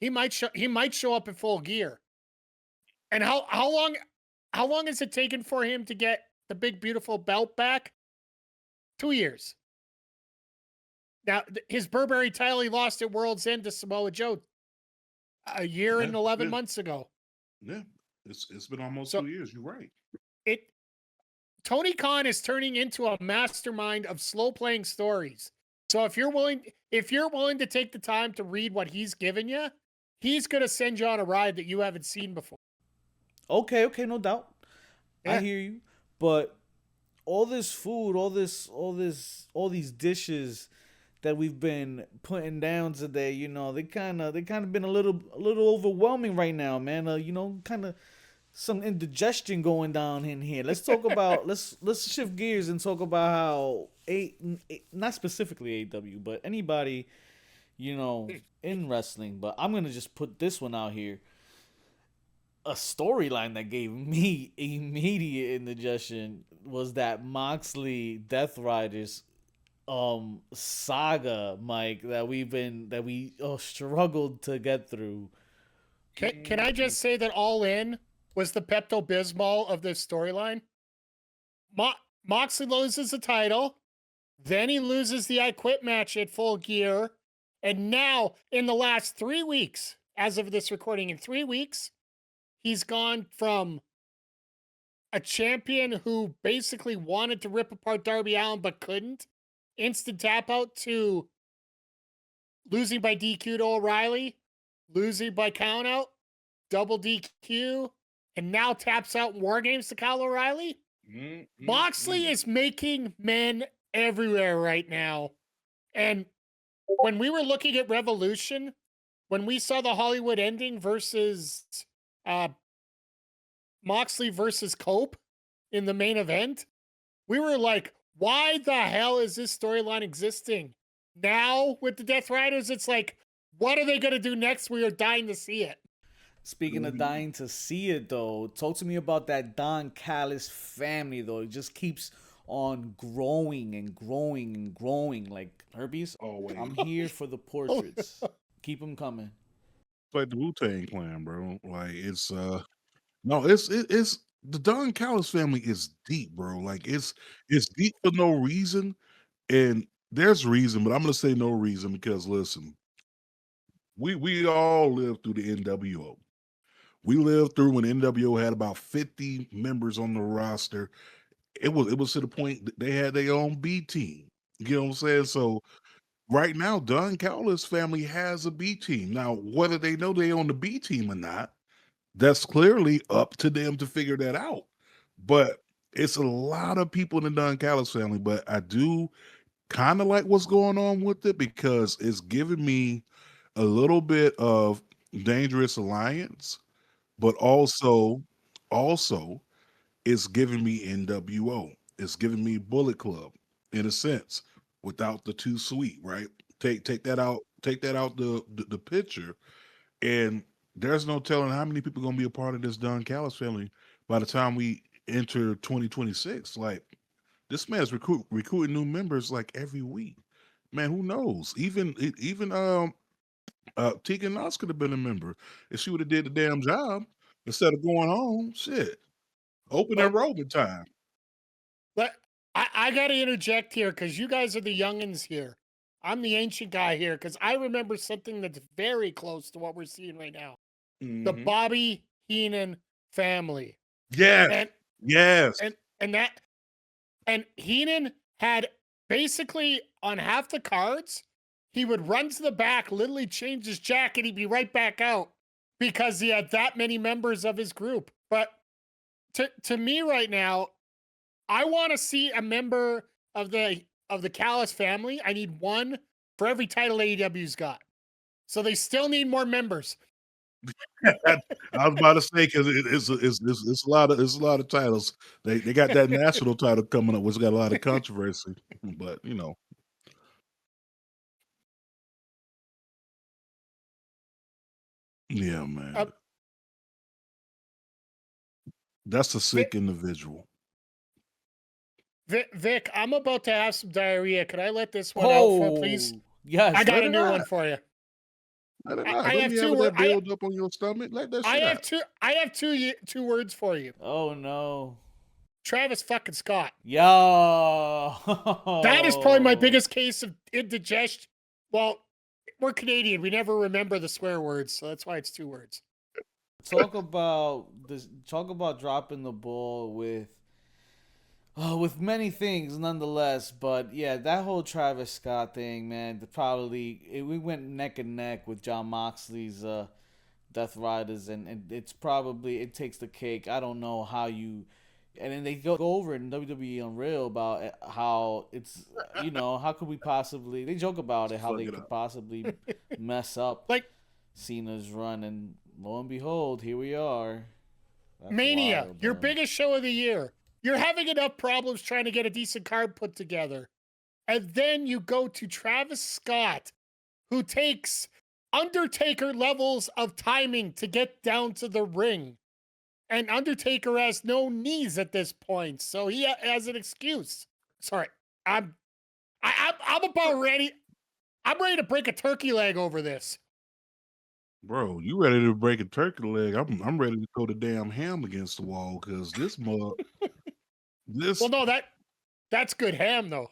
He might show up in Full Gear. And how long has it taken for him to get the big beautiful belt back? 2 years. Now his Burberry title he lost at World's End to Samoa Joe a year and 11 months ago. Yeah, it's been almost 2 years. You're right. Tony Khan is turning into a mastermind of slow playing stories. So if you're willing to take the time to read what he's given you, he's going to send you on a ride that you haven't seen before. Okay, no doubt. Yeah. I hear you. But all this food, all these dishes that we've been putting down today, they kind of been a little overwhelming right now, man. Kind of some indigestion going down in here. Let's talk about let's shift gears and talk about how not specifically AEW, but anybody, in wrestling. But I'm gonna just put this one out here. A storyline that gave me immediate indigestion was that Moxley Death Riders saga, Mike, that we struggled to get through. Can I just say that All In was the Pepto-Bismol of this storyline? Moxley loses the title, then he loses the I Quit match at Full Gear, and now in the last 3 weeks, as of this recording, in 3 weeks, he's gone from a champion who basically wanted to rip apart Darby Allin but couldn't, instant tap out, to losing by DQ to O'Reilly, losing by count out, double DQ, and now taps out in War Games to Kyle O'Reilly. Moxley is making men everywhere right now. And when we were looking at Revolution, when we saw the Hollywood ending versus Moxley versus Cope in the main event, we were like, why the hell is this storyline existing now with the Death Riders? It's like, what are they gonna do next? We are dying to see it. Speaking of dying to see it, though, talk to me about that Don Callis family, though. It just keeps on growing and growing and growing. Like, Herpes, Always. I'm here for the portraits. Keep them coming. It's like the Wu-Tang Clan, bro. Like, it's no, it's the Don Callis family is deep, bro. Like, it's deep for no reason, and there's reason, but I'm gonna say no reason because listen, we all lived through the NWO. We lived through when NWO had about 50 members on the roster. It was to the point that they had their own B team. You know what I'm saying? So right now, Don Callis family has a B team. Now, whether they know they on the B team or not, that's clearly up to them to figure that out. But it's a lot of people in the Don Callis family. But I do kind of like what's going on with it because it's giving me a little bit of Dangerous Alliance, but also it's giving me NWO. It's giving me Bullet Club in a sense, without the too sweet, right? Take that out, the picture, and there's no telling how many people are gonna be a part of this Don Callis family by the time we enter 2026. Like this man's recruiting new members like every week. Man, who knows? Even Tegan Knox could have been a member if she would have did the damn job instead of going home. Shit. Open But enrollment time. But I got to interject here because you guys are the youngins here. I'm the ancient guy here because I remember something that's very close to what we're seeing right now. The Mhm. Bobby Heenan family. Yes. And Yes. and Heenan had basically on half the cards, he would run to the back, literally change his jacket, he'd be right back out because he had that many members of his group. But to me right now, I want to see a member of the Callis family. I need one for every title AEW's got. So they still need more members. I was about to say because it's a lot of titles. They got that national title coming up, which got a lot of controversy. But you know, yeah, man, that's a sick individual. Vic, I'm about to have some diarrhea. Can I let this one out for please? Yes, I got a new one for you. Let it out. Don't you have that build up on your stomach? Let that shit out. I have two words for you. Oh no. Travis fucking Scott. Yo. That is probably my biggest case of indigestion. Well, we're Canadian. We never remember the swear words, so that's why it's two words. Talk about dropping the ball with many things nonetheless, but yeah, that whole Travis Scott thing, man, we went neck and neck with Jon Moxley's Death Riders, and it takes the cake. I don't know how you, and then they go over in WWE Unreal about how it's, how could we possibly, they joke about it, how they could possibly mess up like Cena's run, and lo and behold, here we are. That's Mania, wild, your man. biggest show of the year. You're having enough problems trying to get a decent card put together. And then you go to Travis Scott, who takes Undertaker levels of timing to get down to the ring. And Undertaker has no knees at this point, so he has an excuse. Sorry, I'm about ready. I'm ready to break a turkey leg over this. Bro, you ready to break a turkey leg? I'm ready to throw the damn ham against the wall because this mug. Well, no, that's good ham though.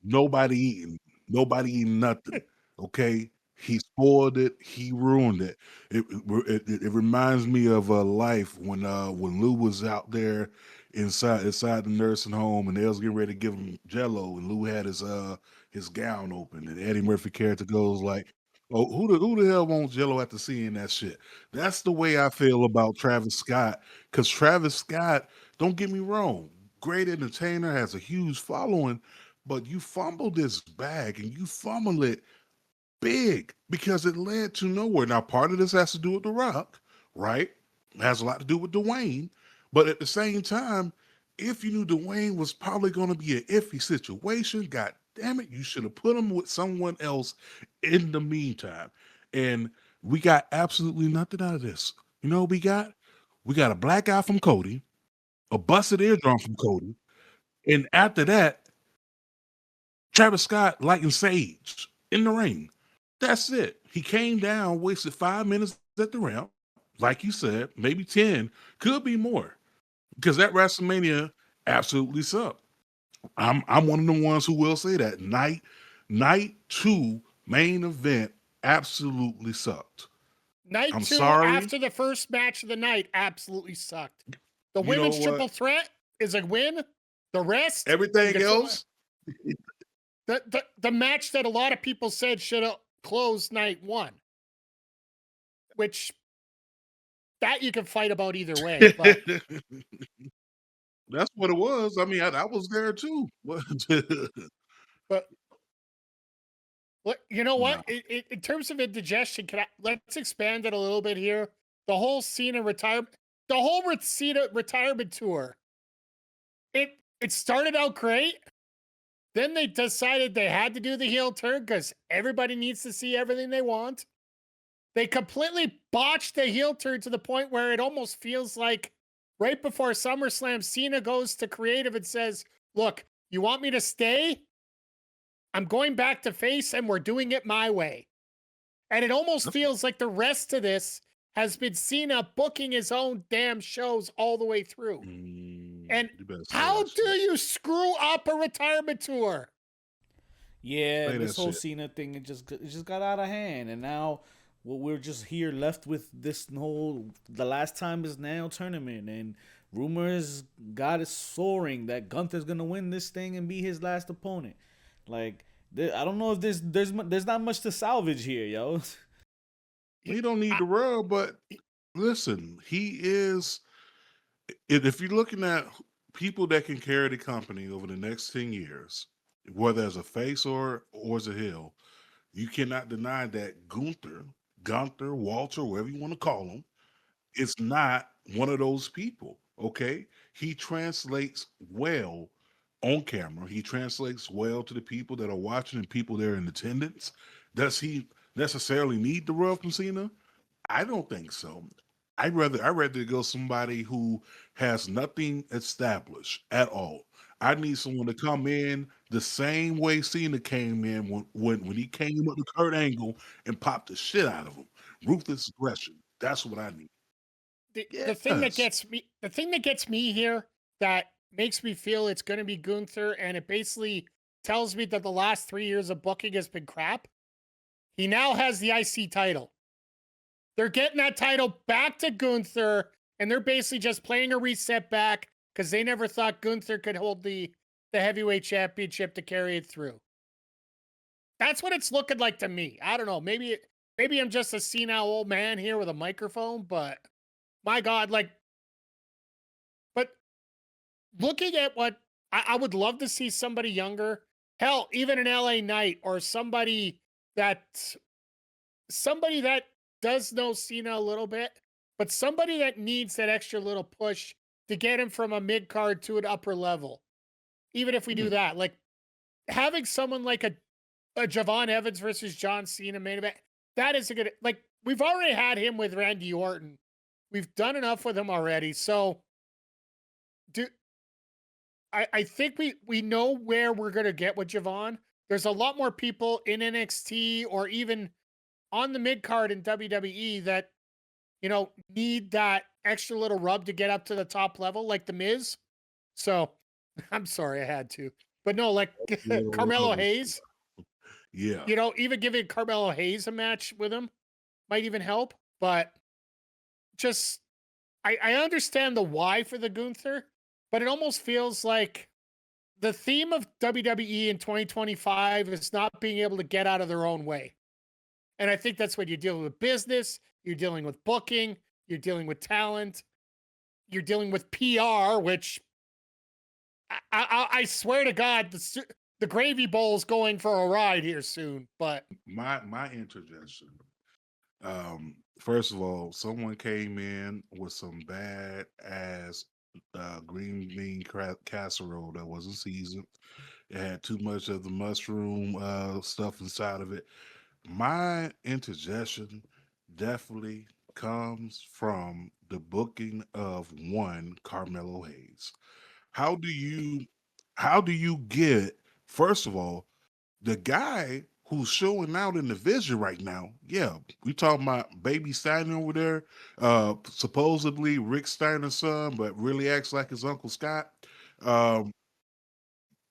Nobody eating nothing. Okay, he spoiled it. He ruined it. It reminds me of life when Lou was out there inside the nursing home and they was getting ready to give him Jello and Lou had his gown open and Eddie Murphy character goes like, "Oh, who the hell wants Jello after seeing that shit?" That's the way I feel about Travis Scott because Travis Scott, don't get me wrong, great entertainer, has a huge following, but you fumble this bag and you fumble it big because it led to nowhere. Now, part of this has to do with The Rock, right? It has a lot to do with Dwayne, but at the same time, if you knew Dwayne was probably going to be an iffy situation, god damn it, you should have put him with someone else in the meantime. And we got absolutely nothing out of this. You know what we got? We got a black eye from Cody, a busted eardrum from Cody, and after that, Travis Scott lighting Sage in the ring. That's it. He came down, wasted 5 minutes at the ramp. Like you said, maybe 10, could be more. Because that WrestleMania absolutely sucked. I'm one of the ones who will say that. Night 2 main event absolutely sucked. Night I'm 2 sorry. after the first match of the night absolutely sucked. The You women's know triple what? threat is a win. The rest, Everything else, the match that a lot of people said should have closed night 1, which that you can fight about either way. But that's what it was. I mean, I was there too. but you know what? No. In terms of indigestion, let's expand it a little bit here. The whole Cena retirement tour. It started out great. Then they decided they had to do the heel turn because everybody needs to see everything they want. They completely botched the heel turn to the point where it almost feels like right before SummerSlam, Cena goes to creative and says, "Look, you want me to stay? I'm going back to face and we're doing it my way." And it almost feels like the rest of this has been Cena booking his own damn shows all the way through. And how do you screw up a retirement tour? Yeah, this whole Cena thing, it just got out of hand, and now we're just here left with this whole the last time is now tournament, and rumors God is soaring that Gunther's gonna win this thing and be his last opponent. Like, I don't know if there's not much to salvage here, yo. He don't need the rub, but listen, he is. If you're looking at people that can carry the company over the next 10 years, whether as a face or as a heel, you cannot deny that Gunther, Walter, whatever you want to call him, is not one of those people. Okay, he translates well on camera. He translates well to the people that are watching and people that are in attendance. Does he necessarily need the rub from Cena? I don't think so. I'd rather go somebody who has nothing established at all. I need someone to come in the same way Cena came in when he came up to Kurt Angle and popped the shit out of him. Ruthless aggression. That's what I need. The thing that gets me here, that makes me feel it's going to be Gunther, and it basically tells me that the last 3 years of booking has been crap. He now has the IC title. They're getting that title back to Gunther, and they're basically just playing a reset back because they never thought Gunther could hold the heavyweight championship to carry it through. That's what it's looking like to me. I don't know. Maybe I'm just a senile old man here with a microphone, but my God, but looking at what I would love to see somebody younger, hell, even an LA Knight or somebody that does know Cena a little bit, but somebody that needs that extra little push to get him from a mid card to an upper level. Even if we do that, like having someone like a Javon Evans versus John Cena main event, that is a good, like, we've already had him with Randy Orton. We've done enough with him already. So I think we know where we're going to get with Javon. There's a lot more people in NXT or even on the mid card in WWE that, need that extra little rub to get up to the top level, like the Miz. So I'm sorry I had to, but no, like Carmelo Hayes. Yeah. Even giving Carmelo Hayes a match with him might even help, but just, I understand the why for the Gunther, but it almost feels like the theme of WWE in 2025 is not being able to get out of their own way. And I think that's when you're dealing with business, you're dealing with booking, you're dealing with talent, you're dealing with PR, which I swear to God, the gravy bowl is going for a ride here soon. But my interjection. First of all, someone came in with some bad ass green bean casserole that wasn't seasoned. It had too much of the mushroom stuff inside of it. My interjection definitely comes from the booking of one Carmelo Hayes. How do you how do you get, first of all, the guy who's showing out in the vision right now? Yeah, we talking about baby Steiner over there, supposedly Rick Steiner's son, but really acts like his Uncle Scott. Um,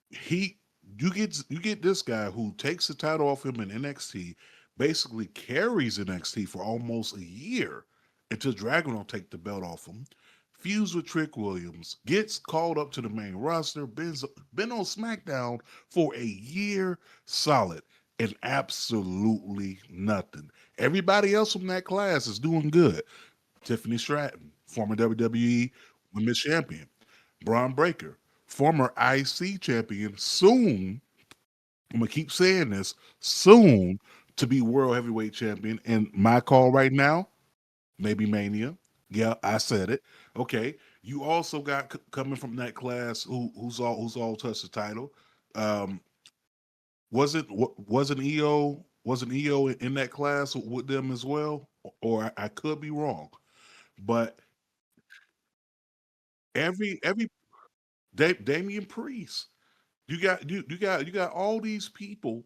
he you get this guy who takes the title off him in NXT, basically carries NXT for almost a year until Dragon don't take the belt off him. Fused with Trick Williams, gets called up to the main roster, been on SmackDown for a year solid, and absolutely nothing. Everybody else from that class is doing good. Tiffany Stratton, former WWE Women's Champion. Braun Breaker, former IC champion, soon, I'm gonna keep saying this, soon to be World Heavyweight Champion. And my call right now, maybe Mania. Yeah, I said it. Okay. You also got coming from that class who's all touched the title. Um, wasn't EO in that class with them as well? Or I could be wrong. But every Damian Priest. You got all these people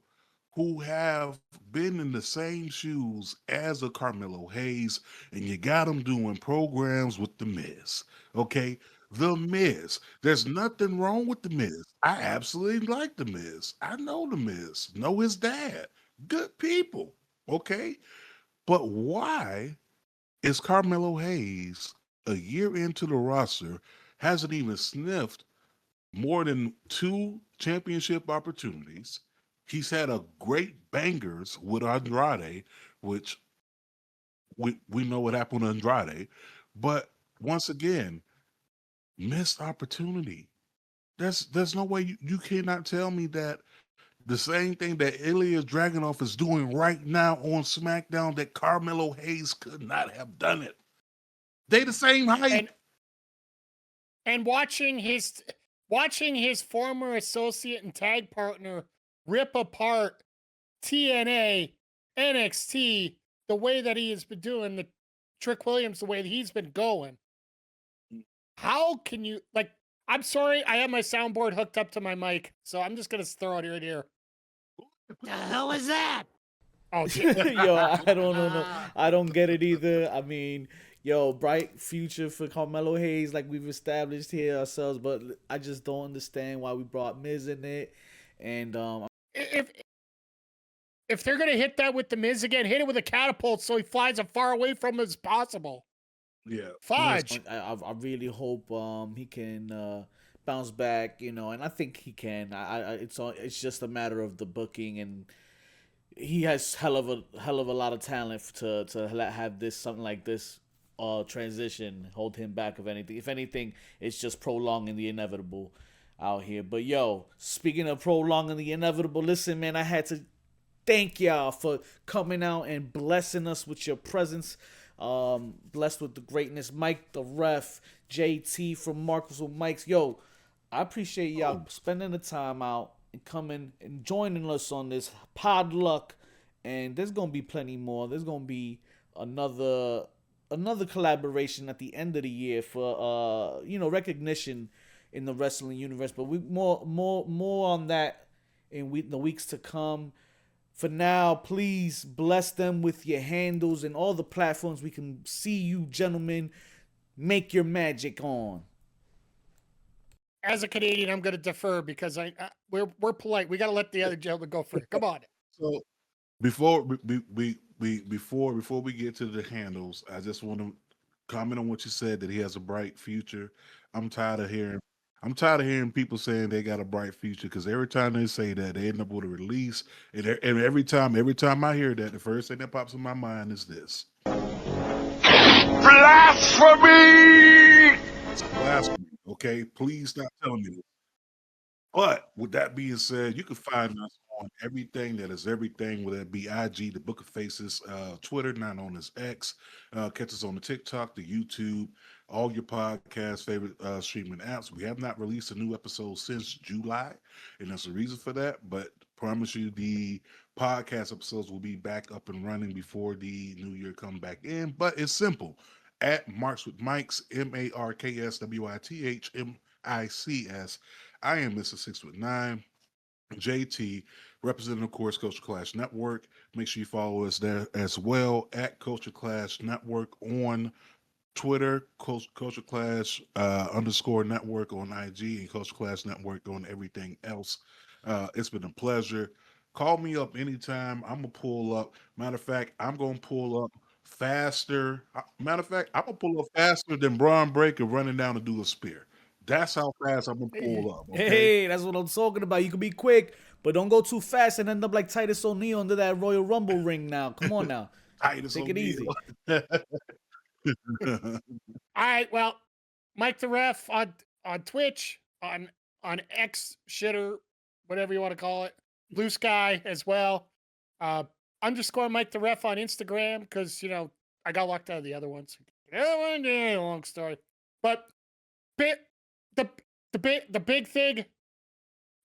who have been in the same shoes as a Carmelo Hayes, and you got them doing programs with the Miz. Okay, the Miz. There's nothing wrong with the Miz. I absolutely like the Miz. I know the Miz. Know his dad. Good people. Okay, but why is Carmelo Hayes a year into the roster hasn't even sniffed more than two championship opportunities? He's had a great bangers with Andrade, which we know what happened to Andrade. But once again, missed opportunity. There's no way you cannot tell me that the same thing that Ilya Dragunov is doing right now on SmackDown, that Carmelo Hayes could not have done it. They the same height. And watching his former associate and tag partner rip apart TNA, NXT, the way that he has been doing, the Trick Williams, the way that he's been going. How can you, like, I'm sorry, I have my soundboard hooked up to my mic, so I'm just gonna throw it right here. The hell was that? Oh, Yo, I don't know. I don't get it either. I mean, yo, bright future for Carmelo Hayes, like we've established here ourselves, but I just don't understand why we brought Miz in it. And if they're gonna hit that with the Miz again, hit it with a catapult so he flies as far away from him as possible. Yeah, Fudge. I really hope he can bounce back, and I think he can. It's just a matter of the booking, and he has hell of a lot of talent to have this something like this transition hold him back. If anything, it's just prolonging the inevitable out here. But yo, speaking of prolonging the inevitable, listen, man, I had to thank y'all for coming out and blessing us with your presence. Blessed with the greatness, Mike the Ref, JT from Marcus with Mike's. Yo, I appreciate y'all spending the time out and coming and joining us on this PODLuck. And there's gonna be plenty more. There's gonna be another collaboration at the end of the year for recognition in the wrestling universe. But we more on that in the weeks to come. For now, please bless them with your handles and all the platforms we can see you gentlemen make your magic on. As a Canadian, I'm going to defer because we're polite. We got to let the other gentleman go first. Come on. So before we get to the handles, I just want to comment on what you said, that he has a bright future. I'm tired of hearing people saying they got a bright future, because every time they say that, they end up with a release, and every time I hear that, the first thing that pops in my mind is this: blasphemy. It's blasphemy. Okay, please stop telling me this. But with that being said, you can find us on everything that is everything, whether it be IG, the Book of Faces, Twitter, now known as X. Catch us on the TikTok, the YouTube, all your podcast favorite streaming apps. We have not released a new episode since July, and there's a reason for that. But promise you, the podcast episodes will be back up and running before the new year come back in. But it's simple. At Marks with Mikes, MarksWithMics. I am Mr. 6 with 9. JT, representing, of course, Culture Clash Network. Make sure you follow us there as well at Culture Clash Network on Twitter, Culture Clash _ network on IG, and Culture Clash Network on everything else. It's been a pleasure. Call me up anytime. I'm gonna pull up. Matter of fact, I'm gonna pull up faster. Matter of fact, I'm gonna pull up faster than Braun Breaker running down to do a spear. That's how fast I'm gonna pull up. Okay? Hey, that's what I'm talking about. You can be quick, but don't go too fast and end up like Titus O'Neil under that Royal Rumble ring now. Come on now. Titus Take it easy. All right, well, Mike the Ref on Twitch, on X shitter, whatever you want to call it, Blue Sky as well. Underscore Mike the Ref on Instagram because I got locked out of the other ones. Long story, but the big thing,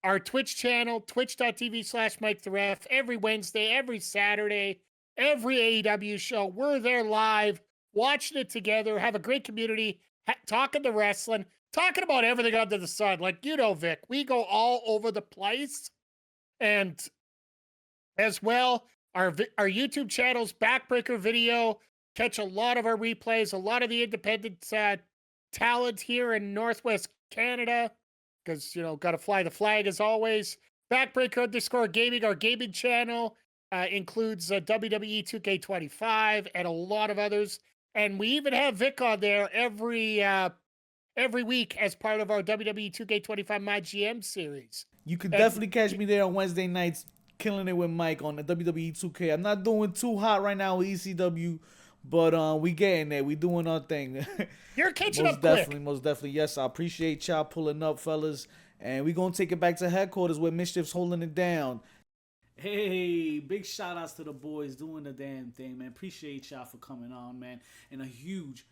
our Twitch channel, twitch.tv/Mike the Ref, every Wednesday, every Saturday, every AEW show, we're there live, watching it together, have a great community, talking to wrestling, talking about everything under the sun. Like, Vic, we go all over the place. And as well, our YouTube channel's Backbreaker Video, catch a lot of our replays, a lot of the independent talent here in Northwest Canada, because, got to fly the flag as always. Backbreaker _ gaming, our gaming channel, includes WWE 2K25 and a lot of others. And we even have Vic on there every week as part of our WWE 2K25 My GM series. You can definitely catch me there on Wednesday nights, killing it with Mike on the WWE 2K. I'm not doing too hot right now with ECW, but we getting there. We doing our thing. You're catching most up definitely, quick. Most definitely. Yes, I appreciate y'all pulling up, fellas. And we going to take it back to headquarters where Mischief's holding it down. Hey, big shout outs to the boys doing the damn thing, man. Appreciate y'all for coming on, man. And a huge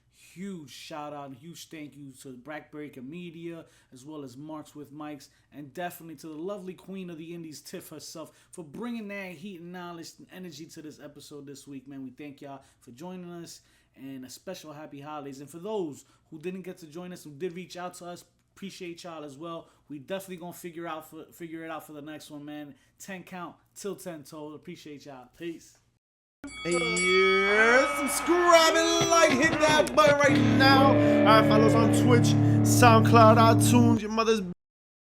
shout out and huge thank you to Backbreaker Media, as well as Marks with Mikes, and definitely to the lovely queen of the indies, Tiff herself, for bringing that heat and knowledge and energy to this episode this week, man. We thank y'all for joining us, and a special happy holidays. And for those who didn't get to join us, who did reach out to us, appreciate y'all as well. We definitely gonna figure it out for the next one, man. 10 count till 10 told. Appreciate y'all. Peace. Yeah, subscribe and like, hit that button right now. All right, follow us on Twitch, SoundCloud, iTunes, your mother's